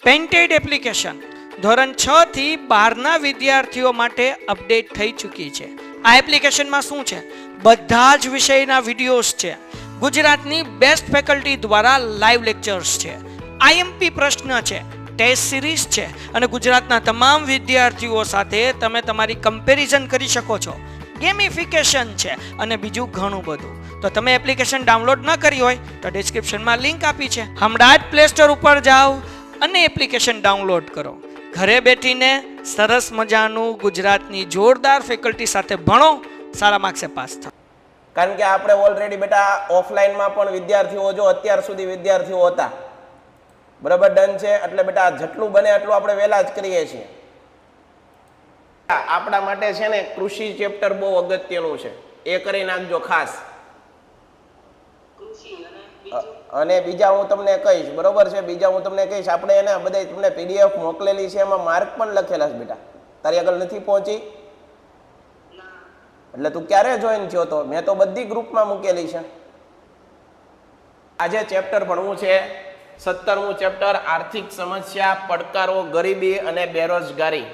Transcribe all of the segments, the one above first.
Painted application ધોરણ 6 થી 12ના વિદ્યાર્થીઓ માટે અપડેટ થઈ ચૂકી છે. આ એપ્લિકેશનમાં શું છે? બધા જ વિષયના વિડીયોઝ છે. ગુજરાતની બેસ્ટ ફેકલ્ટી દ્વારા લાઈવ લેક્ચર્સ છે. આઈએમપી પ્રશ્ન છે, ટેસ્ટ સિરીઝ છે અને ગુજરાતના તમામ વિદ્યાર્થીઓ સાથે તમે તમારી કમ્પેરિઝન કરી શકો છો. ગેમિફિકેશન છે અને બીજું ઘણું બધું. તો તમે એપ્લિકેશન ડાઉનલોડ ન કરી હોય તો ડિસ્ક્રિપ્શનમાં લિંક આપી છે. હમણાં જ પ્લે સ્ટોર ઉપર જાઓ અને એપ્લિકેશન ડાઉનલોડ કરો. ઘરે બેઠીને સરસ મજાનું ગુજરાતની જોરદાર ફેકલ્ટી સાથે ભણો, સારા માર્ક્સે પાસ થાઓ. કારણ કે આપણે ઓલરેડી બેટા ઓફલાઈનમાં પણ વિદ્યાર્થીઓ જો અત્યાર સુધી વિદ્યાર્થીઓ હતા, બરાબર ડન છે. એટલે બેટા જેટલું બને એટલું આપણે વહેલા જ કરીએ છીએ. આપણા માટે છે ને કૃષિ ચેપ્ટર બહુ અગત્યનું છે, એ કરી નાખજો ખાસ. અને બીજા હું તમને કહીશ, બરોબર છે, બીજા હું તમને કહીશ. આપણે એને બધા તમને પીડીએફ મોકલેલી છે, એમાં માર્ક પણ લખેલા છે બેટા. તારી આગળ નથી પહોંચી? એટલે તું ક્યારે જોઈન થયો તો? મેં તો બધી ગ્રુપમાં મૂકેલી છે. આજે ચેપ્ટર ભણવું છે 17મું ચેપ્ટર, આર્થિક સમસ્યા, પડકારો, ગરીબી અને બેરોજગારી.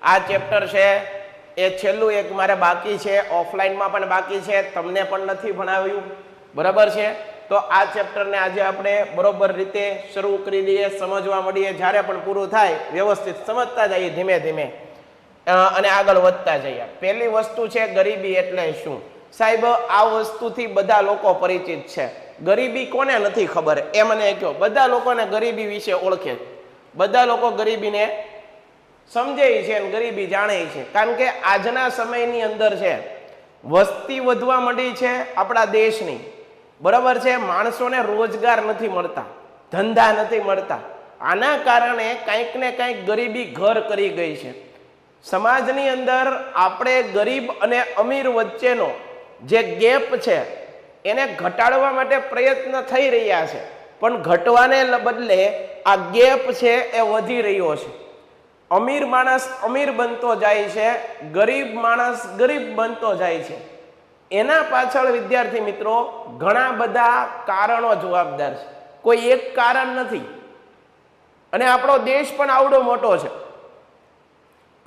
આ ચેપ્ટર છે એ છેલ્લું એક મારે બાકી છે, ઓફલાઈનમાં પણ બાકી છે, તમને પણ નથી ભણાવ્યું, બરાબર છે. તો આ ચેપ્ટરને આજે આપણે બરોબર રીતે શરૂ કરી દઈએ, સમજવા મળીએ. જ્યારે પણ પૂરું થાય વ્યવસ્થિત સમજતા જઈએ ધીમે ધીમે અને આગળ વધતા જઈએ. પહેલી વસ્તુ છે ગરીબી એટલે શું? સાહેબ, આ વસ્તુથી બધા લોકો પરિચિત છે. ગરીબી કોને નથી ખબર એ મને કહો. બધા લોકોને ગરીબી વિશે ઓળખે, બધા લોકો ગરીબીને સમજે છે અને ગરીબી જાણે છે. કારણ કે આજના સમયની અંદર છે વસ્તી વધવા માંડી છે આપણા દેશની, બરાબર છે. માણસોને રોજગાર નથી મળતા, ધંધા નથી મળતા. આના કારણે કંઈક ને કંઈક ગરીબી ઘર કરી ગઈ છે સમાજની અંદર. આપણે ગરીબ અને અમીર વચ્ચેનો જે ગેપ છે એને ઘટાડવા માટે પ્રયત્ન થઈ રહ્યા છે, પણ ઘટવાને બદલે આ ગેપ છે એ વધી રહ્યો છે. અમીર માણસ અમીર બનતો જાય છે, ગરીબ માણસ ગરીબ બનતો જાય છે. એના પાછળ વિદ્યાર્થી મિત્રો ઘણા બધા કારણો જવાબદાર છે, કોઈ એક કારણ નથી. અને આપણો દેશ પણ આવડો મોટો છે.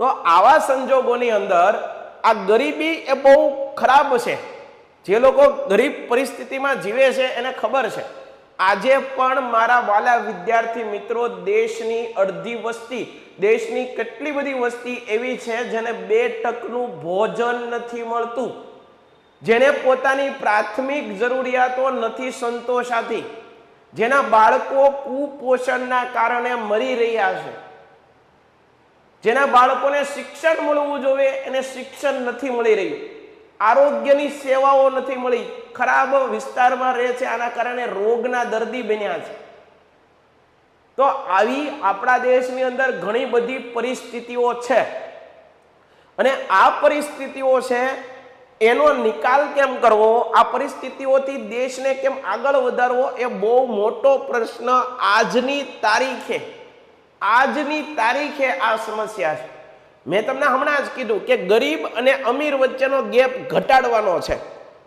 તો આવા સંજોગોની અંદર આ ગરીબી એ બહુ ખરાબ છે. જે લોકો ગરીબ પરિસ્થિતિમાં જીવે છે એને ખબર છે. આજે પણ મારા વાલા વિદ્યાર્થી મિત્રો, દેશની અડધી વસ્તી, દેશની કેટલી બધી વસ્તી એવી છે જેને 2 ટકનું ભોજન નથી મળતું, જેને પોતાની પ્રાથમિક જરૂરિયાતો નથી સંતોષાતી, જેના બાળકો કુપોષણના કારણે મરી રહ્યા છે, જેના બાળકોને શિક્ષણ મળવું જોઈએ એને શિક્ષણ નથી મળી રહ્યું, આરોગ્યની સેવાઓ નથી મળી, ખરાબ વિસ્તારમાં રહે છે, આના કારણે રોગના દર્દી બન્યા છે. તો આવી આપણા દેશની અંદર ઘણી બધી પરિસ્થિતિઓ છે અને આ પરિસ્થિતિઓ છે એનો નિકાલ કેમ કરવો, આ પરિસ્થિતિઓથી દેશને કેમ આગળ વધારવો, એ બહુ મોટો પ્રશ્ન આજની તારીખે આ સમસ્યા છે. મેં તમને હમણાં જ કીધું કે ગરીબ અને અમીર વચ્ચેનો ગેપ ઘટાડવાનો છે,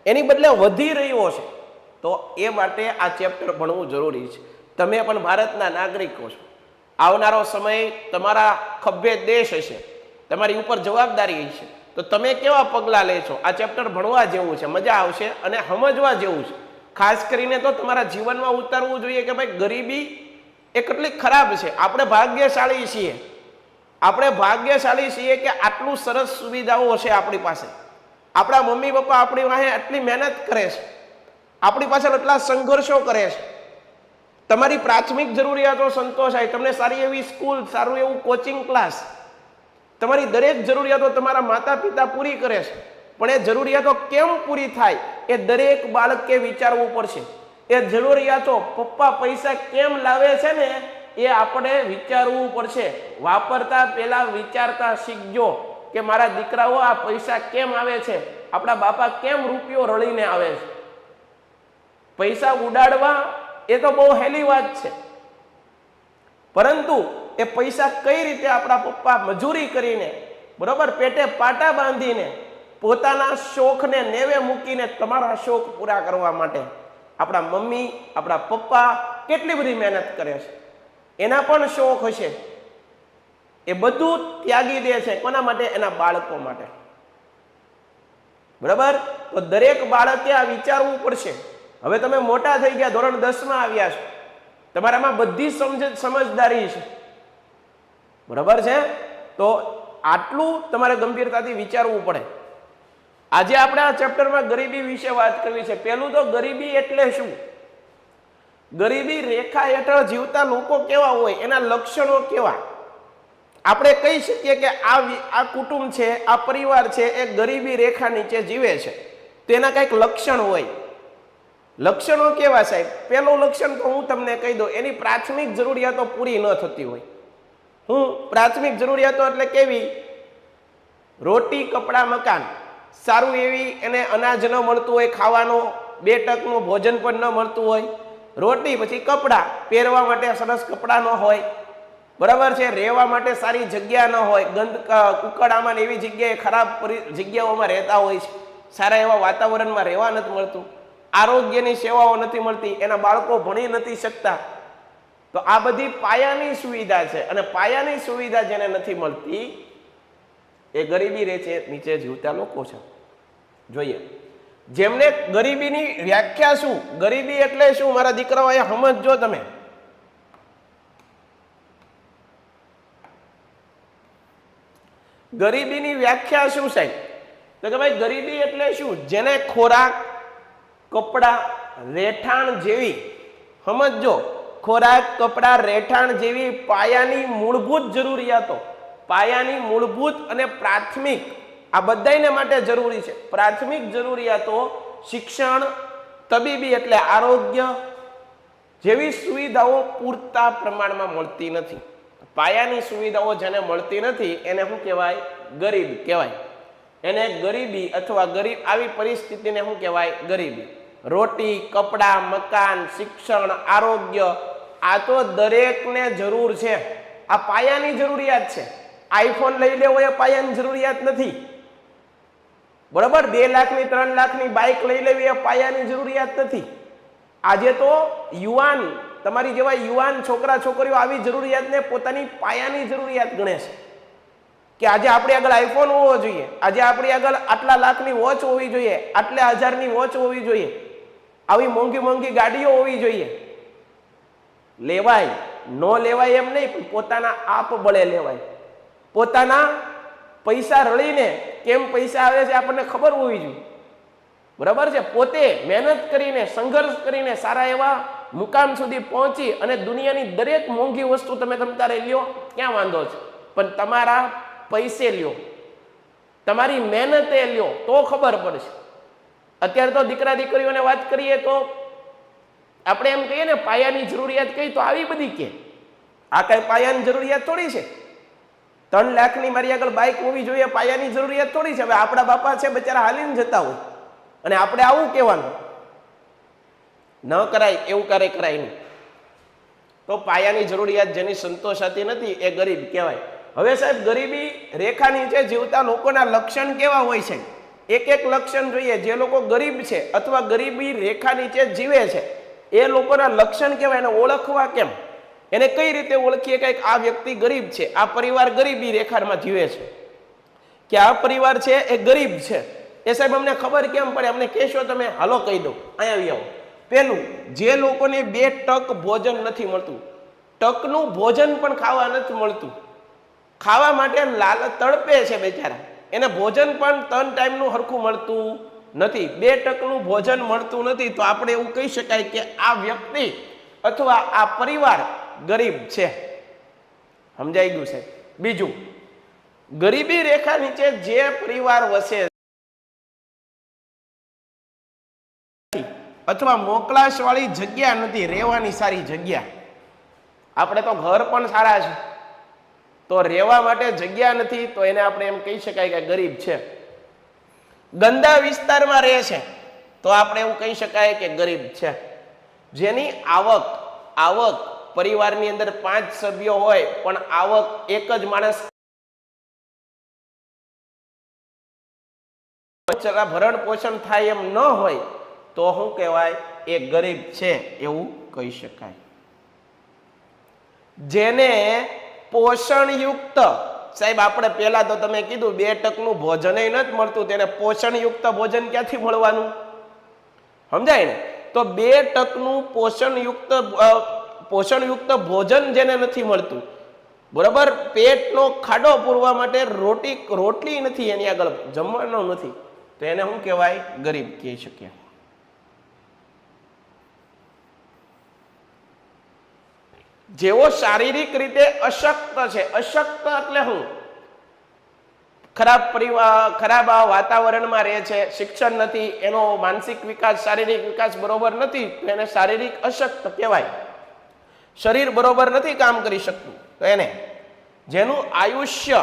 એની બદલે વધી રહ્યો છે. તો એ માટે આ ચેપ્ટર ભણવું જરૂરી છે. તમે પણ ભારતના નાગરિકો છો. આવનારો સમય તમારા ખભે દેશ હશે, તમારી ઉપર જવાબદારી હશે. તો તમે કેવા પગલાં લેશો? આ ચેપ્ટર ભણવા જેવું છે, મજા આવશે અને સમજવા જેવું છે. ખાસ કરીને તો તમારા જીવનમાં ઉતારવું જોઈએ કે ભાઈ ગરીબી એ કેટલી ખરાબ છે. આપણે ભાગ્યશાળી છીએ કે આટલું સરસ સુવિધાઓ છે આપણી પાસે. આપણા મમ્મી પપ્પા આપણી વાહે આટલી મહેનત કરે છે, આપણી પાછળ એટલા સંઘર્ષો કરે છે. તમારી પ્રાથમિક જરૂરિયાતો સંતોષાય, તમને સારી એવી સ્કૂલ, સારું એવું કોચિંગ ક્લાસ, તમારી દરેક જરૂરિયાતો તમારા માતા પિતા પૂરી કરે છે. પણ એ જરૂરિયાતો કેમ પૂરી થાય એ દરેક બાળકે વિચારવું પડશે. એ જરૂરિયાતો પપ્પા પૈસા કેમ લાવે છે ને એ આપણે વિચારવું પડશે. વાપરતા પહેલા વિચારતા શીખજો કે મારા દીકરાઓ આ પૈસા કેમ આવે છે, આપણા બાપા કેમ રૂપિયો રળીને આવે છે. પૈસા ઉડાડવા એ તો બહુ હેલી વાત છે, પરંતુ એ પૈસા કઈ રીતે આપણા પપ્પા મજૂરી કરીને, બરોબર, પેટે પાટા બાંધીને, પોતાના શોખને નેવે મૂકીને તમારા શોખ પૂરા કરવા માટે આપણા મમ્મી, આપણા પપ્પા કેટલી બધી મહેનત કરે છે. એના પણ શોખ હશે, એ બધું ત્યાગી દે છે. કોના માટે? એના બાળકો માટે. બરાબર? તો દરેક બાળકે આ વિચારવું પડશે. હવે તમે મોટા થઈ ગયા, ધોરણ 10 માં આવ્યા છો, તમારામાં બધી સમજદારી છે. બરાબર છે? તો આટલું તમારે ગંભીરતાથી વિચારવું પડે. આજે આપણે આ ચેપ્ટરમાં ગરીબી વિશે વાત કરવી છે. પહેલું તો ગરીબી એટલે શું? ગરીબી રેખા હેઠળ જીવતા લોકો કેવા હોય, એના લક્ષણો કેવા? આપણે કહી શકીએ કે આ કુટુંબ છે, આ પરિવાર છે, એ ગરીબી રેખા નીચે જીવે છે. તેના કંઈક લક્ષણ હોય. લક્ષણો કેવા સાહેબ? પહેલું લક્ષણ તો હું તમને કહી દઉં, એની પ્રાથમિક જરૂરિયાતો પૂરી ન થતી હોય. પ્રાથમિક જરૂરિયાતો એટલે કેવી? રોટી, કપડાં, મકાન. સારું એવી એને અનાજ ન મળતું હોય, ખાવાનો 2 ટકનું ભોજન પણ ન મળતું હોય. રોટી, પછી કપડાં, પહેરવા માટે સરસ કપડાં ન હોય. બરાબર છે? રહેવા માટે સારી જગ્યા ન હોય, ઉકળામાં એવી જગ્યાએ, ખરાબ જગ્યાઓમાં રહેતા હોય છે. સારા એવા વાતાવરણમાં રહેવા નથી મળતું. આરોગ્યની સેવાઓ નથી મળતી. એના બાળકો ભણી નથી શકતા. તો આ બધી પાયાની સુવિધા છે, અને પાયાની સુવિધા જેને નથી મળતી એ ગરીબી રેખા નીચે જીવતા લોકો છે. જોઈએ જેમને ગરીબીની વ્યાખ્યા શું, ગરીબી એટલે શું, મારા દીકરાઓ એ સમજજો તમે. ગરીબીની વ્યાખ્યા શું સાહેબ? તો કે ભાઈ ગરીબી એટલે શું? જેને ખોરાક, કપડા, રહેઠાણ જેવી, સમજજો, ખોરાક, કપડા, રહેઠાણ જેવી પાયાની મૂળભૂત જરૂરિયાતો, પાયાની મૂળભૂત અને પ્રાથમિક, આ બધાને માટે જરૂરી છે. પ્રાથમિક જરૂરિયાતો, શિક્ષણ, તબીબી એટલે આરોગ્ય જેવી સુવિધાઓ પૂરતા પ્રમાણમાં મળતી નથી. પાયાની સુવિધાઓ જેને મળતી નથી એને શું કહેવાય? ગરીબ કહેવાય. એને ગરીબી અથવા ગરીબ, આવી પરિસ્થિતિને શું કહેવાય? ગરીબી. રોટી, કપડા, મકાન, શિક્ષણ, આરોગ્ય, આ તો દરેકને જરૂર છે. આ પાયાની જરૂરિયાત છે. આઈફોન લઈ લેવો એ પાયાની જરૂરિયાત નથી. બરાબર? 2 લાખની 3 લાખની બાઇક લઈ લેવી એ પાયાની જરૂરિયાત નથી. આજે તો યુવાન, તમારી જેવા યુવાન છોકરા છોકરીઓ આવી જરૂરિયાતને પોતાની પાયાની જરૂરિયાત ગણે છે. કે આજે આપણી આગળ આઈફોન હોવો જોઈએ, આજે આપણી આગળ આટલા લાખની વોચ હોવી જોઈએ, આટલા હજારની વોચ હોવી જોઈએ, આવી મોંઘી મોંઘી ગાડીઓ હોવી જોઈએ. લેવાય, ન લેવાય એમ નહીં, પણ પોતાના આપ બળે લેવાય. પોતાના પૈસા રળીને, કેમ પૈસા આવે છે આપણને ખબર હોવી જોઈએ. બરાબર છે? પોતે મહેનત કરીને, સંઘર્ષ કરીને સારા એવા મુકામ સુધી પહોંચી અને દુનિયાની દરેક મોંઘી વસ્તુ તમે તમારે લ્યો, ક્યાં વાંધો છે, પણ તમારા પૈસે લ્યો, તમારી મહેનતે લ્યો, તો ખબર પડશે. અત્યારે તો દીકરા દીકરીઓને વાત કરીએ તો આપણે એમ કહીએ ને પાયાની જરૂરિયાત કઈ, તો આવી બધી કે આ કઈ પાયાની જરૂરિયાત થોડી છે? 3 લાખની મારી આગળ બાઇક હોવી જોઈએ પાયાની જરૂરિયાત થોડી છે? હવે આપણા બાપા છે બચારા હાલીને જતા હોય, અને આપણે આવું કહેવાનું ન કરાય, એવું ક્યારેય કરાય નહીં. તો પાયાની જરૂરિયાત જેની સંતોષાતી નથી એ ગરીબ કહેવાય. હવે સાહેબ ગરીબી રેખા નીચે જીવતા લોકોના લક્ષણ કેવા હોય છે? એક એક લક્ષણ જોઈએ. જે લોકો ગરીબ છે અથવા ગરીબી રેખા નીચે જીવે છે એ લોકોના લક્ષણ કેવા, એને ઓળખવા કેમ? એને કઈ રીતે ઓળખીએ કે આ વ્યક્તિ ગરીબ છે, આ પરિવાર ગરીબી રેખામાં જીવે છે, કે આ પરિવાર છે એ ગરીબ છે? એ સાહેબ અમને ખબર કેમ પડે? અમને કહેશો તમે? હાલો કહી દો, અહીંયા આવી આવો. પેલું, જે લોકોને 2 ટક ભોજન નથી મળતું, ટકનું ભોજન પણ ખાવા નથી મળતું, ખાવા માટે તડપે છે બેચારા, એને ભોજન પણ 3 ટાઈમનું હરખું મળતું નથી, 2 ટકનું ભોજન મળતું નથી, તો આપણે એવું કહી શકાય કે આ વ્યક્તિ અથવા આ પરિવાર ગરીબ છે. સમજાઈ ગયું છે? બીજું, ગરીબી રેખા નીચે જે પરિવાર વસે અથવા મોકલાશ વાળી જગ્યા નથી, રહેવાની સારી જગ્યા, આપણે તો ઘર પણ સારા છે, તો રહેવા માટે જગ્યા નથી, તો એને આપણે એમ કહી શકાય કે ગરીબ છે. ગંદા વિસ્તારમાં રહે છે તો આપણે એવું કહી શકાય કે ગરીબ છે. જેની આવક પરિવારની અંદર 5 સભ્યો હોય પણ આવક એક જ માણસ ભરણ પોષણ થાય એમ ન હોય તો શું કહેવાય? એ ગરીબ છે એવું કહી શકાય. જેને પોષણયુક્ત, સાહેબ આપણે પહેલા તો તમે કીધું 2 ટકનું ભોજન નથી મળતું, તેને પોષણયુક્ત ભોજન ક્યાંથી મળવાનું? સમજાય ને? તો 2 ટકનું પોષણયુક્ત ભોજન જેને નથી મળતું, બરાબર, પેટનો ખાડો પૂરવા માટે રોટલી નથી, એની આગળ જમવાનો નથી, તો એને શું કહેવાય? ગરીબ કહી શકીએ. જેઓ શારીરિક રીતે અશક્ત છે. અશક્ત એટલે શું? ખરાબ વાતાવરણમાં રહે છે, શિક્ષણ નથી, એનો માનસિક વિકાસ, શારીરિક વિકાસ બરોબર નથી, તો એને શારીરિક અશક્ત કહેવાય. શરીર બરોબર નથી કામ કરી શકતું, તો એને. જેનું આયુષ્ય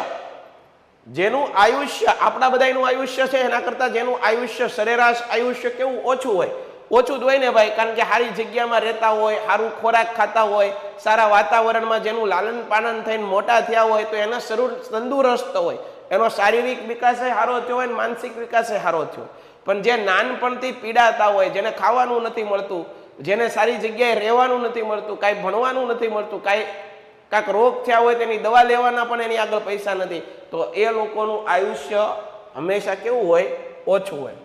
આપણા બધાનું આયુષ્ય છે એના કરતા જેનું આયુષ્ય, સરેરાશ આયુષ્ય કેવું? ઓછું હોય. ઓછું જ હોય ને ભાઈ, કારણ કે સારી જગ્યામાં રહેતા હોય, સારું ખોરાક ખાતા હોય, સારા વાતાવરણમાં જેનું લાલન પાલન થઈને મોટા થયા હોય, તો એના શરીર તંદુરસ્ત હોય, એનો શારીરિક વિકાસ સારો થયો હોય, માનસિક વિકાસ સારો થયો. પણ જે નાનપણથી પીડાતા હોય, જેને ખાવાનું નથી મળતું, જેને સારી જગ્યાએ રહેવાનું નથી મળતું, કાંઈ ભણવાનું નથી મળતું, કાંઈક રોગ થયા હોય તેની દવા લેવાના પણ એની આગળ પૈસા નથી, તો એ લોકોનું આયુષ્ય હંમેશા કેવું હોય? ઓછું હોય.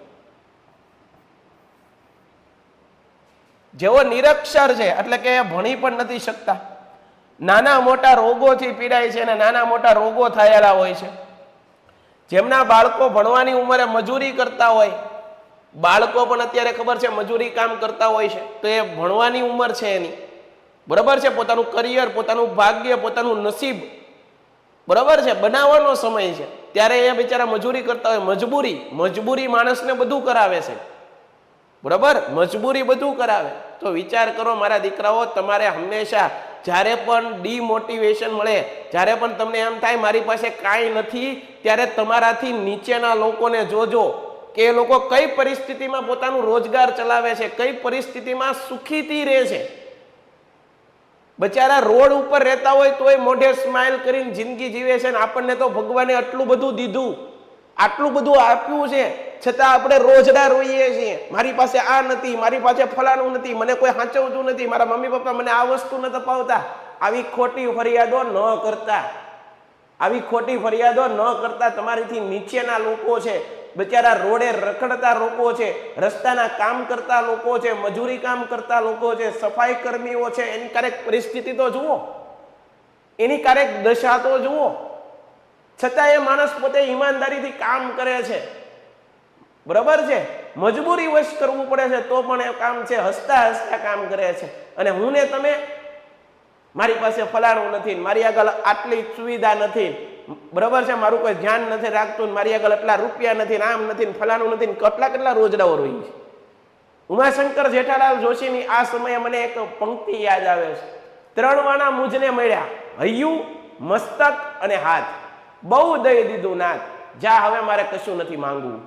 જેઓ નિરક્ષર છે, એટલે કે ભણી પણ નથી શકતા, નાના મોટા રોગોથી પીડાય છે અને નાના મોટા રોગો થયેલા હોય છે. જેમના બાળકો ભણવાની ઉંમરે મજૂરી કરતા હોય, બાળકો પણ અત્યારે ખબર છે મજૂરી કામ કરતા હોય છે, તો એ ભણવાની ઉંમર છે એની, બરાબર છે, પોતાનું કરિયર, પોતાનું ભાગ્ય, પોતાનું નસીબ, બરાબર છે, બનાવવાનો સમય છે, ત્યારે એ બિચારા મજૂરી કરતા હોય. મજબૂરી માણસને બધું કરાવે છે, બરાબર, મજબૂરી બધું કરાવે. તો વિચાર કરો મારા દીકરાઓ, તમારે હંમેશા જ્યારે પણ ડિમોટિવેશન મળે, જ્યારે પણ તમને એમ થાય મારી પાસે કાંઈ નથી, ત્યારે તમારાથી નીચેના લોકોને જોજો કે એ લોકો કઈ પરિસ્થિતિમાં પોતાનું રોજગાર ચલાવે છે, કઈ પરિસ્થિતિમાં સુખીથી રહે છે. બચારા રોડ ઉપર રહેતા હોય તોય મોઢે સ્માઇલ કરીને જિંદગી જીવે છે, ને આપણને તો ભગવાને આટલું બધું દીધું, આટલું બધું આપ્યું છે, છતાં આપણે રોજડા રોઈએ છીએ, મારી પાસે આ નથી, મારી પાસે ફલાણું નથી, મને કોઈ સાચવતું નથી, મારા મમ્મી પપ્પા મને આ વસ્તુ નથી અપાવતા. આવી ખોટી ફરિયાદો ન કરતા, તમારીથી નીચેના લોકો છે, બિચારા રોડે રખડતા લોકો છે, રસ્તાના કામ કરતા લોકો છે, મજૂરી કામ કરતા લોકો છે, સફાઈ કર્મીઓ છે, એની ક્યારેક પરિસ્થિતિ તો જુઓ, એની ક્યારેક દશા તો જુઓ. છતાં એ માણસ પોતે ઈમાનદારીથી કામ કરે છે, બરાબર છે, મજબૂરી વશ કરવું પડે છે, તો પણ એ કામ છે, હસતા હસતા કામ કરે છે. અને હું ને તમે, મારી પાસે ફલાણું નથી, મારી આગળ આટલી સુવિધા નથી, બરાબર છે, મારું કોઈ ધ્યાન નથી રાખતું, મારી આગળ એટલા રૂપિયા નથી, આમ નથી, ફલાણું નથી, કેટલા રોજડાઓ રોઈ છે. ઉમાશંકર જેઠાલાલ જોશીની આ સમયે મને એક પંક્તિ યાદ આવે છે. 3 વાના મુજને મળ્યા, હૈયું, મસ્તક અને હાથ, બહુ દઈ દીધું નાથ, જા હવે મારે કશું નથી માંગવું.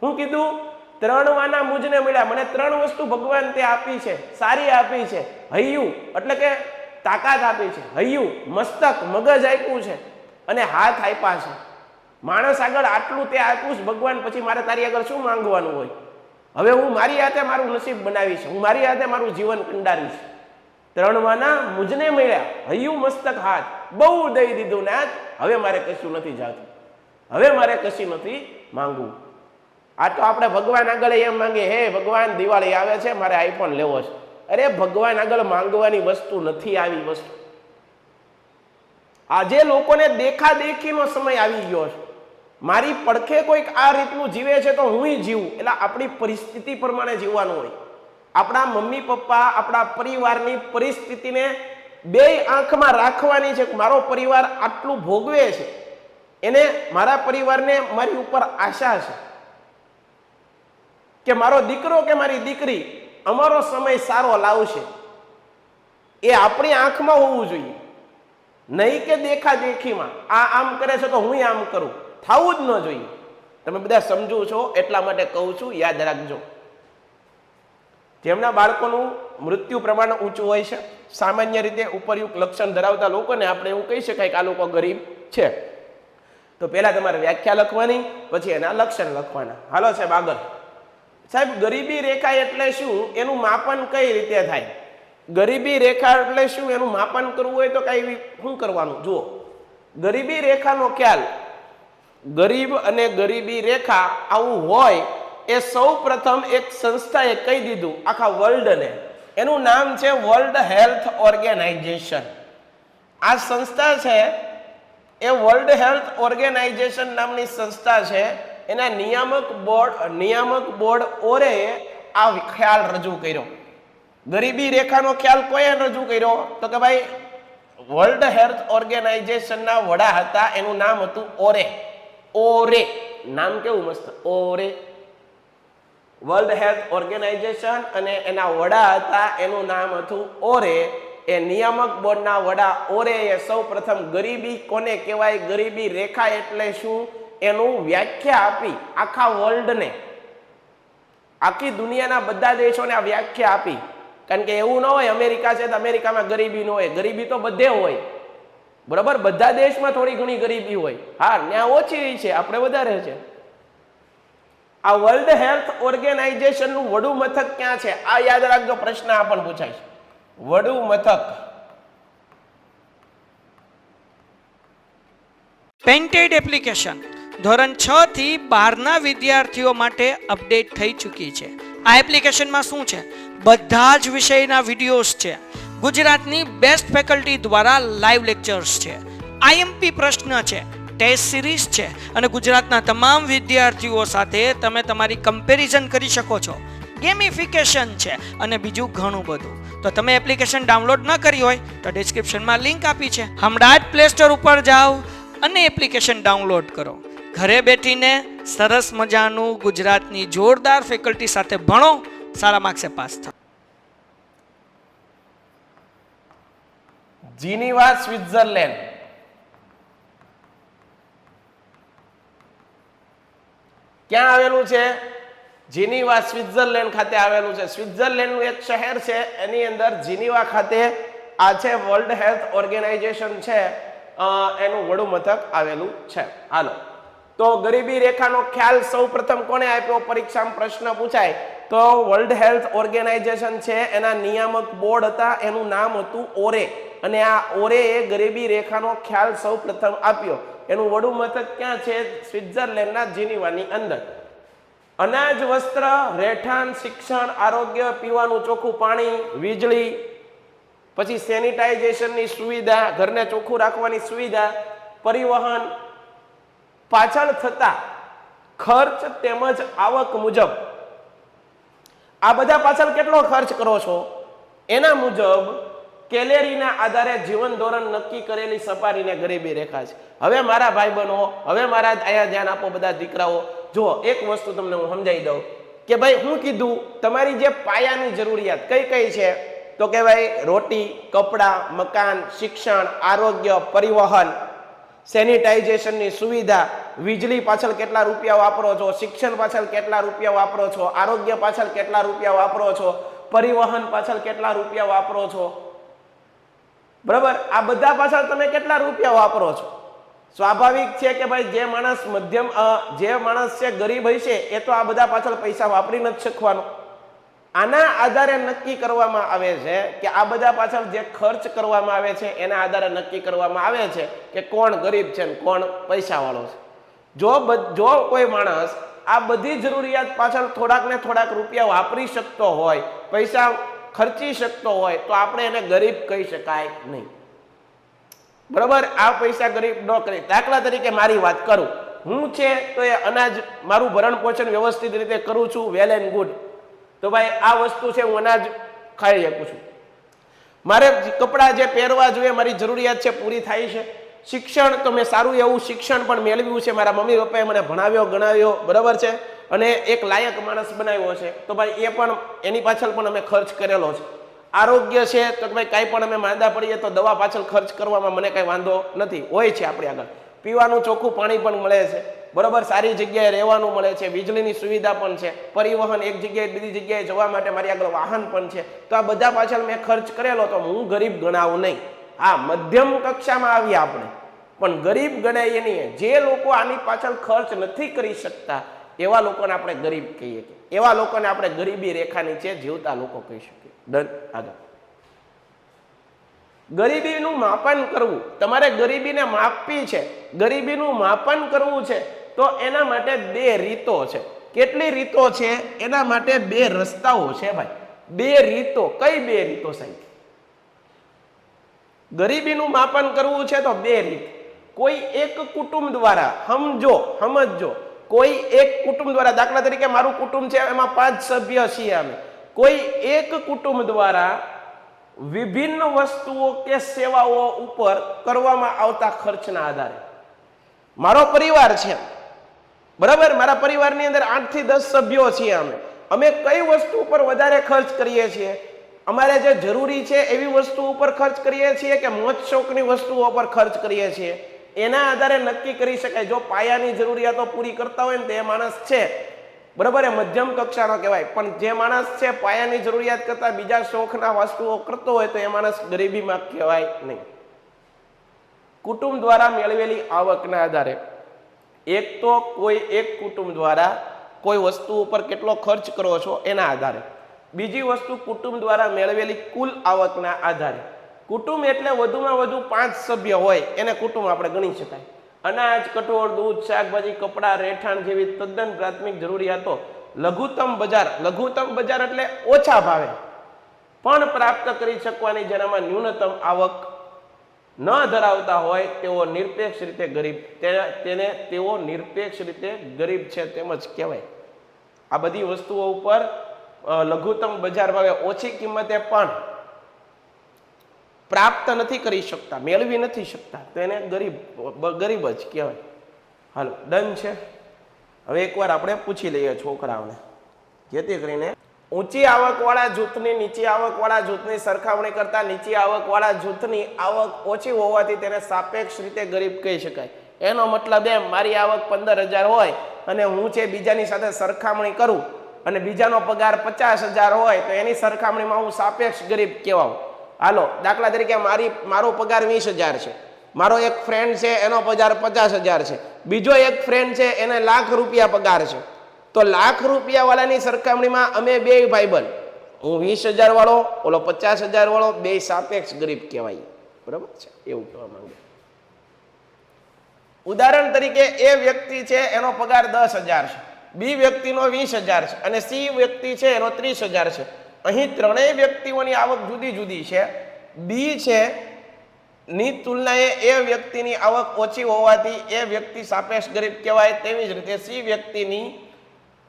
શું કીધું? 3 વાના મુજને મળ્યા, મને 3 વસ્તુ ભગવાન તે આપી છે, સારી આપી છે. હૈયું એટલે કે તાકાત આપી છે, હૈયું મસ્તક મગજ આપ્યું છે, અને હાથ આપ્યા છે. માણસ આગળ આટલું તે આપ્યું છે ભગવાન, પછી મારે તારી આગળ શું માંગવાનું હોય? હવે હું મારી હાથે મારું નસીબ બનાવીશ, હું મારી હાથે મારું જીવન કંડારીશ. 3 વાના મુજને મળ્યા, હૈયું મસ્તક હાથ, બહુ દઈ દીધું નાથ, હવે મારે કશું નથી જાતું, હવે મારે કશું નથી માંગવું. આ તો આપણે ભગવાન આગળ એમ માંગે, હે ભગવાન દિવાળી આવે છે, મારે આઈફોન લેવો છે. અરે ભગવાન આગળ માંગવાની વસ્તુ નથી આવી વસ્તુ. આજે લોકોને દેખાદેખીનો સમય આવી ગયો છે. મારી પડખે કોઈક આ રીતનું જીવે છે તો હું જીવું, એટલે આપણી પરિસ્થિતિ પ્રમાણે જીવવાનું હોય. આપણા મમ્મી પપ્પા, આપણા પરિવારની પરિસ્થિતિને 2 આંખમાં રાખવાની છે. મારો પરિવાર આટલું ભોગવે છે, એને, મારા પરિવારને મારી ઉપર આશા છે કે મારો દીકરો કે મારી દીકરી અમારો સમય સારો લાવશે. એ આપણી આંખમાં હોવું જોઈએ, નહીં કે દેખાદેખીમાં. આ આમ કરે છે તો હું આમ કરું, થવું જ ન જોઈએ. તમે બધા સમજો છો એટલા માટે કહું છું, યાદ રાખજો. જેમના બાળકોનું મૃત્યુ પ્રમાણ ઊંચું હોય છે, સામાન્ય રીતે ઉપરયુક્ત લક્ષણ ધરાવતા લોકોને આપણે એવું કહી શકાય કે આ લોકો ગરીબ છે. તો પહેલા તમારે વ્યાખ્યા લખવાની, પછી એના લક્ષણ લખવાના. હાલો સાહેબ આગળ. સાહેબ ગરીબી રેખા એટલે શું, એનું માપન કઈ રીતે થાય? ગરીબી રેખા એટલે શું, એનું માપન કરવું હોય તો કઈ શું કરવાનું? જુઓ, ગરીબી રેખાનો ખ્યાલ, ગરીબ અને ગરીબી રેખા આવું હોય એ સૌ પ્રથમ એક સંસ્થાએ કહી દીધું આખા વર્લ્ડને. એનું નામ છે વર્લ્ડ હેલ્થ ઓર્ગેનાઇઝેશન. આ સંસ્થા છે એ વર્લ્ડ હેલ્થ ઓર્ગેનાઇઝેશન નામની સંસ્થા છે. એના નિયામક બોર્ડ ઓરે આ ખ્યાલ રજૂ કર્યો. ગરીબી રેખાનો ખ્યાલ કોઈએ રજૂ કર્યો? તો કે ભાઈ વર્લ્ડ હેલ્થ ઓર્ગેનાઇઝેશનના વડા હતા, એનું નામ હતું ઓરે. ઓરે નામ કેવું મસ્ત, ઓરે. વર્લ્ડ હેલ્થ ઓર્ગેનાઇઝેશન અને એના વડા હતા, એનું નામ હતું ઓરે. એ નિયામક બોર્ડના વડા ઓરે એ સૌ પ્રથમ ગરીબી કોને કહેવાય, ગરીબી રેખા એટલે શું એનું વ્યાખ્યા આપી આખા વર્લ્ડને, આખી દુનિયાના બધા દેશોને આ વ્યાખ્યા આપી. કારણ કે એવું ન હોય અમેરિકા છે તો અમેરિકામાં ગરીબી ન હોય, ગરીબી તો બધે હોય, બરાબર? બધા દેશમાં થોડી ઘણી ગરીબી હોય. હા, ત્યાં ઓછી છે, આપણે વધારે છે. આ વર્લ્ડ હેલ્થ ઓર્ગેનાઇઝેશન નું વડું મથક ક્યાં છે? આ યાદ રાખજો, પ્રશ્ન આ પણ પૂછાય છે. વડું મથક પેન્ટેડ એપ્લિકેશન ધોરણ 6 થી 12ના વિદ્યાર્થીઓ માટે અપડેટ થઈ ચૂકી છે. આ એપ્લિકેશનમાં શું છે? બધા જ વિષયના વિડીયોઝ છે. ગુજરાતની બેસ્ટ ફેકલ્ટી દ્વારા લાઈવ લેક્ચર્સ છે, આઈએમપી પ્રશ્ન છે, ટેસ્ટ સિરીઝ છે અને ગુજરાતના તમામ વિદ્યાર્થીઓ સાથે તમે તમારી કમ્પેરિઝન કરી શકો છો. ગેમિફિકેશન છે અને બીજું ઘણું બધું. તો તમે એપ્લિકેશન ડાઉનલોડ ન કરી હોય તો ડિસ્ક્રિપ્શનમાં લિંક આપી છે, હમણાં જ પ્લે સ્ટોર ઉપર જાઓ અને એપ્લિકેશન ડાઉનલોડ કરો. ઘરે બેઠીને સરસ મજાનું ગુજરાતની જોરદાર ફેકલ્ટી સાથે ભણો, સારા માર્ક્સે પાસ થાઓ. જીનીવા સ્વિટ્ઝરલેન્ડ ક્યાં આવેલું છે? જીનીવા સ્વિટ્ઝરલેન્ડ ખાતે આવેલું છે. સ્વિટ્ઝરલેન્ડનું એક શહેર છે, એની અંદર જીનીવા ખાતે આ છે વર્લ્ડ હેલ્થ ઓર્ગેનાઇઝેશન છે, એનું વડું મથક આવેલું છે. હાલો, તો ગરીબી રેખાનો ખ્યાલ સૌ પ્રથમ કોને આપ્યો? પરીક્ષામાં પ્રશ્ન પૂછાય તો વર્લ્ડ હેલ્થ ઓર્ગેનાઇઝેશન છે, એના નિયામક બોર્ડ હતા, એનું નામ હતું ઓરે. અને આ ઓરે એ ગરીબી રેખાનો ખ્યાલ સૌ પ્રથમ આપ્યો. એનું વડું મથક ક્યાં છે? સ્વિટ્ઝરલેન્ડના જીનીવાની અંદર. અનાજ, વસ્ત્ર, રહેઠાણ, શિક્ષણ, આરોગ્ય, પીવાનું ચોખ્ખું પાણી, વીજળી, પછી સેનિટાઇઝેશનની સુવિધા, ઘરને ચોખ્ખું રાખવાની સુવિધા, પરિવહન, પાછળ થતા ખર્ચ તેમજ આવક મુજબ આ બધા પાછળ કેટલો ખર્ચ કરો છો એના મુજબ કેલેરીના આધારે જીવન ધોરણ નક્કી કરેલી સપાટીને ગરીબી રેખા છે. હવે મારા ભાઈ બનો, હવે મારા અહીંયા ધ્યાન આપો બધા દીકરાઓ. જુઓ, એક વસ્તુ તમને હું સમજાવી દઉં કે ભાઈ હું કીધું તમારી જે પાયાની જરૂરિયાત કઈ કઈ છે, તો કે ભાઈ રોટી, કપડાં, મકાન, શિક્ષણ, આરોગ્ય, પરિવહન, સેનિટાઇઝેશનની સુવિધા, વીજળી પાછળ કેટલા રૂપિયા વાપરો છો, શિક્ષણ પાછળ કેટલા રૂપિયા વાપરો છો, આરોગ્ય પાછળ કેટલા રૂપિયા વાપરો છો, પરિવહન પાછળ કેટલા રૂપિયા વાપરો છો, બરાબર? આ બધા પાછળ તમે કેટલા રૂપિયા વાપરો છો? સ્વાભાવિક છે કે ભાઈ જે માણસ મધ્યમ, જે માણસ છે ગરીબ હશે એ તો આ બધા પાછળ પૈસા વાપરી નથી શકવાનો. આના આધારે નક્કી કરવામાં આવે છે કે આ બધા પાછળ જે ખર્ચ કરવામાં આવે છે એના આધારે નક્કી કરવામાં આવે છે કે કોણ ગરીબ છે ને કોણ પૈસાવાળો છે. જો કોઈ માણસ આ બધી જરૂરિયાત પાછળ થોડાક ને થોડાક રૂપિયા વાપરી શકતો હોય, પૈસા ખર્ચી શકતો હોય, તો આપણે એને ગરીબ કહી શકાય નહીં, બરાબર? આ પૈસા ગરીબ ન કરી. દાખલા તરીકે મારી વાત કરું, હું છે તો એ અનાજ, મારું ભરણ પોષણ વ્યવસ્થિત રીતે કરું છું, વેલ એન્ડ ગુડ. તો ભાઈ આ વસ્તુ છે, હું અનાજ ખાઈ શકું છું, મારે કપડાં જે પહેરવા જોઈએ, મારી જરૂરિયાત છે પૂરી થાય છે. શિક્ષણ તો મેં સારું એવું શિક્ષણ પણ મેળવ્યું છે, મારા મમ્મી પપ્પાએ મને ભણાવ્યો ગણાવ્યો, બરાબર છે, અને એક લાયક માણસ બનાવ્યો છે, તો ભાઈ એ પણ એની પાછળ પણ અમે ખર્ચ કરેલો છે. આરોગ્ય છે તો ભાઈ કાંઈ પણ અમે માંદા પડીએ તો દવા પાછળ ખર્ચ કરવામાં મને કાંઈ વાંધો નથી, હોય છે આપણી આગળ. પીવાનું ચોખ્ખું પાણી પણ મળે છે, બરાબર? સારી જગ્યાએ રહેવાનું મળે છે, વીજળીની સુવિધા પણ છે, પરિવહન એક જગ્યાએ બીજી જગ્યાએ જવા માટે મારી આગળ વાહન પણ છે. તો આ બધા પાછળ મેં ખર્ચ કરેલો, તો હું ગરીબ ગણાવું નહીં. હા, મધ્યમ કક્ષામાં આવ્યા આપણે, પણ ગરીબ ગણાય નહીં. જે લોકો આની પાછળ ખર્ચ નથી કરી શકતા એવા લોકોને આપણે ગરીબ કહીએ, કે એવા લોકોને આપણે ગરીબી રેખા નીચે જીવતા લોકો કહી શકીએ. ડન? આગળ ગરીબીનું માપન કરવું, તમારે ગરીબીને માપવી છે, ગરીબીનું માપન કરવું છે, તો એના માટે બે રીતો છે. કેટલી રીતો છે? એના માટે બે રસ્તાઓ છે ભાઈ. બે રીતો. કઈ બે રીતો સાહેબ? ગરીબીનું માપન કરવું છે તો બે રીત. કોઈ એક કુટુંબ દ્વારા, સમજો, કોઈ એક કુટુંબ દ્વારા, દાખલા તરીકે મારું કુટુંબ છે, એમાં 5 સભ્ય છીએ અમે. કોઈ એક કુટુંબ દ્વારા વિભિન્ન વસ્તુઓ કે સેવાઓ ઉપર કરવામાં આવતા ખર્ચના આધારે, મારો પરિવાર છે, બરાબર, મારા પરિવારની અંદર 8 થી 10 સભ્યો છીએ અમે કઈ વસ્તુ ઉપર વધારે ખર્ચ કરીએ છીએ? અમારે જે જરૂરી છે એવી વસ્તુ ઉપર ખર્ચ કરીએ છીએ કે મોજ શોખની વસ્તુઓ પર ખર્ચ કરીએ છીએ? એના આધારે નક્કી કરી શકાય. જો પાયાની જરૂરિયાતો પૂરી કરતા હોય ને તો એ માણસ છે, બરાબર, એ મધ્યમ કક્ષાનો કહેવાય. પણ જે માણસ છે પાયાની જરૂરિયાત કરતા બીજા શોખના વસ્તુઓ કરતો હોય તો એ માણસ ગરીબીમાં કહેવાય નહીં. કુટુંબ દ્વારા મેળવેલી આવકના આધારે, એક તો કોઈ એક કુટુંબ દ્વારા કોઈ વસ્તુ ઉપર કેટલો ખર્ચ કરો છો એના આધારે, બીજી વસ્તુ કુટુંબ દ્વારા મેળવેલી કુલ આવકના આધારે. કુટુંબ એટલે વધુમાં વધુ 5 સભ્ય હોય એને કુટુંબ આપણે ગણી શકાય. અનાજ, કઠોળ, દૂધ, શાકભાજી, કપડાં, રહેઠાણ જેવી તદ્દન પ્રાથમિક જરૂરિયાતો લઘુત્તમ બજાર એટલે ઓછા ભાવે પણ પ્રાપ્ત કરી શકવાની, જેનામાં ન્યૂનતમ આવક ન ધરાવતા હોય તેઓ નિરપેક્ષ રીતે ગરીબ, તેઓ નિરપેક્ષ રીતે ગરીબ છે તેમજ કહેવાય. આ બધી વસ્તુઓ ઉપર લઘુત્તમ બજાર ભાવે ઓછી કિંમતે પણ પ્રાપ્ત નથી કરી શકતા, મેળવી નથી શકતા, તો એને ગરીબ જ કહેવાય. હાલો, ડન છે. હવે એકવાર આપણે પૂછી લઈએ છોકરાઓને, જેથી કરીને ઊંચી આવકવાળા જૂથની નીચી આવકવાળા જૂથની સરખામણી કરતા નીચી આવકવાળા જૂથની આવક ઓછી હોવાથી તેને સાપેક્ષ રીતે ગરીબ કહી શકાય. એનો મતલબ એમ, મારી આવક 15,000 હોય અને હું છે બીજાની સાથે સરખામણી કરું અને બીજાનો પગાર 50,000 હોય તો એની સરખામણીમાં હું સાપેક્ષ ગરીબ કહેવાઉં. હાલો, દાખલા તરીકે મારો પગાર 20,000 છે, મારો એક ફ્રેન્ડ છે એનો પગાર 50,000 છે, બીજો એક ફ્રેન્ડ છે એને ₹1,00,000 પગાર છે, તો ₹1,00,000 વાળાની સરખામણીમાં અમે બે ભાઈબંધ, હું 20,000 વાળો, ઓલો 50,000 વાળો, બે સાપેક્ષ ગરીબ કહેવાય. બરાબર છે, એવું કહેવા માંગે. ઉદાહરણ તરીકે એ વ્યક્તિ છે એનો પગાર 10,000 છે, બી વ્યક્તિનો 20,000 છે અને સી વ્યક્તિ છે એનો 30,000 છે. અહીં ત્રણેય વ્યક્તિઓની આવક જુદી જુદી છે. બી છે ની તુલનાએ એ વ્યક્તિની આવક ઓછી હોવાથી એ વ્યક્તિ સાપેક્ષ ગરીબ કહેવાય. તેવી જ રીતે સી વ્યક્તિની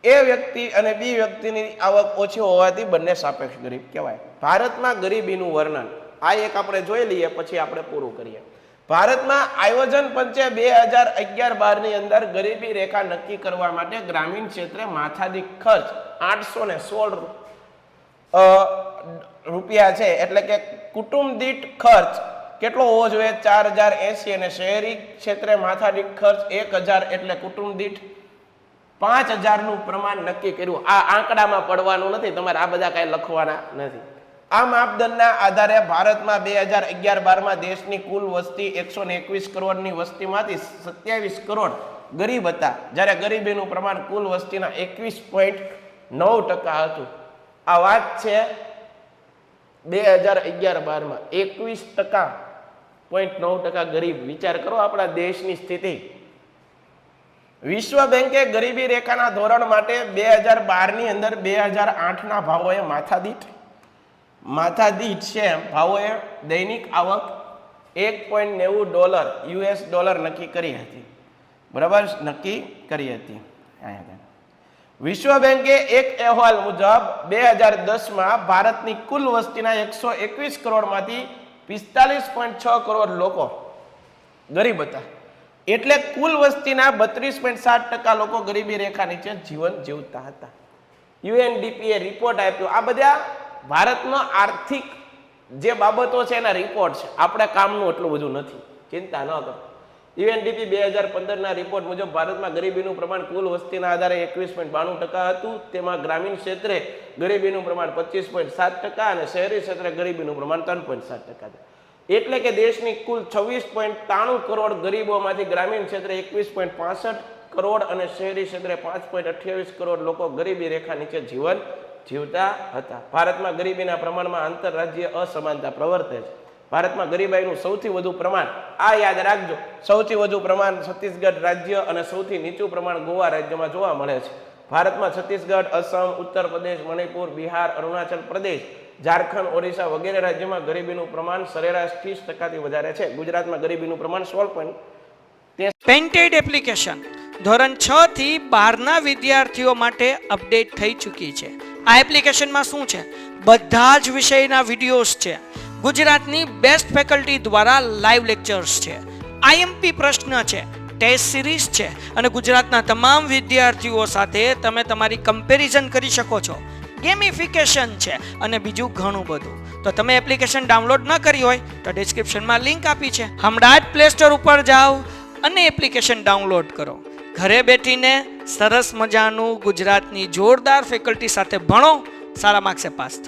એ વ્યક્તિ અને બી વ્યક્તિની આવક ઓછી હોવાથી બંને સાપેક્ષ ગરીબ કહેવાય. ભારતમાં ગરીબીનું વર્ણન આ એક આપણે જોઈ લઈએ, પછી આપણે પૂરું કરીએ. ભારતમાં આયોજન પંચે 2011-12 ની અંદર ગરીબી રેખા નક્કી કરવા માટે ગ્રામીણ ક્ષેત્રે માથાદીઠ ખર્ચ 816 રૂપિયા છે, એટલે કે કુટુંબ દીઠ ખર્ચ કેટલો હોવો જોઈએ? 4,080. અને શહેરી ક્ષેત્રે માથાદીઠ ખર્ચ 1,000, એટલે કુટુંબ દીઠ 5,000 નું પ્રમાણ નક્કી કર્યું. આ આંકડામાં પડવાનું નથી, તમારે આ બધા કઈ લખવાના નથી. આ માપદંડના આધારે ભારતમાં 2011-12 દેશની કુલ વસ્તી 121 કરોડની વસ્તીમાંથી 27 કરોડ ગરીબ હતા, જ્યારે ગરીબીનું પ્રમાણ કુલ વસ્તીના 21.9% હતું. આ વાત છે 2011-12 21.9% ગરીબ. વિચાર કરો આપણા દેશની સ્થિતિ. વિશ્વ બેંકે ગરીબી રેખાના ધોરણ માટે 2012 ની અંદર 2008ના ભાવોએ માથાદીઠ છે ભાવોએ દૈનિક આવક $1.90 નક્કી કરી હતી. બરાબર, નક્કી કરી હતી. વિશ્વ બેંકે એક અહેવાલ મુજબ 2010માં ભારતની કુલ વસ્તીના 121 કરોડમાંથી 45.6 કરોડ લોકો ગરીબ હતા. એટલે કુલ વસ્તીના 32.7% લોકો ગરીબી રેખા નીચે જીવન જીવતા હતા. યુએનડીપીએ રિપોર્ટ આપ્યો. આ બધા ભારતનો આર્થિક જે બાબતો છે એના રિપોર્ટ છે, આપણે કામનું એટલું બધું નથી, ચિંતા ન કરો. યુએનડીપી 2015ના રિપોર્ટ મુજબ ભારતમાં ગરીબીનું પ્રમાણ કુલ વસ્તીના આધારે 21.92% હતું. તેમાં ગ્રામીણ ક્ષેત્રે ગરીબીનું પ્રમાણ 25.7% અને શહેરી ક્ષેત્રે ગરીબીનું પ્રમાણ 3.7%. એટલે કે દેશની કુલ 26.93 કરોડ ગરીબોમાંથી ગ્રામીણ ક્ષેત્રે 21.65 કરોડ અને શહેરી ક્ષેત્રે 5.28 કરોડ લોકો ગરીબી રેખા નીચે જીવન જીવતા હતા. ભારતમાં ગરીબીના પ્રમાણમાં આંતરરાજ્ય અસમાનતા પ્રવર્તે છે. ભારતમાં ગરીબાઈનું સૌથી વધુ પ્રમાણ, આ યાદ રાખજો, સૌથી વધુ પ્રમાણ છત્તીસગઢ રાજ્ય અને સૌથી નીચું પ્રમાણ ગોવા રાજ્યમાં જોવા મળે છે. ભારતમાં છત્તીસગઢ, અસમ, ઉત્તર પ્રદેશ, મણિપુર, બિહાર, અરુણાચલ પ્રદેશ, ઝારખંડ, ઓરિસ્સા વગેરે રાજ્યોમાં ગરીબીનું પ્રમાણ સરેરાશ 30%થી વધારે છે. ગુજરાતમાં ગરીબીનું પ્રમાણ 16. પેન્ટેડ એપ્લિકેશન ધોરણ 6 થી 12ના વિદ્યાર્થીઓ માટે અપડેટ થઈ ચૂકી છે. આ એપ્લિકેશનમાં શું છે? બધા જ વિષયના વિડીયોઝ છે. ગુજરાતની બેસ્ટ ફેકલ્ટી દ્વારા લાઈવ લેક્ચર્સ છે. આઈએમપી પ્રશ્ન છે, ટેસ્ટ સિરીઝ છે અને ગુજરાતના તમામ વિદ્યાર્થીઓ સાથે તમે તમારી કમ્પેરિઝન કરી શકો છો. ગેમિફિકેશન છે અને બીજું ઘણું બધું. તો તમે એપ્લિકેશન ડાઉનલોડ ન કરી હોય તો ડિસ્ક્રિપ્શનમાં લિંક આપી છે. હમણાં જ પ્લે સ્ટોર ઉપર જાઓ અને એપ્લિકેશન ડાઉનલોડ કરો. ઘરે બેઠીને સરસ મજાનું ગુજરાતની જોરદાર ફેકલ્ટી સાથે ભણો, સારા માર્ક્સે પાસ થાઓ.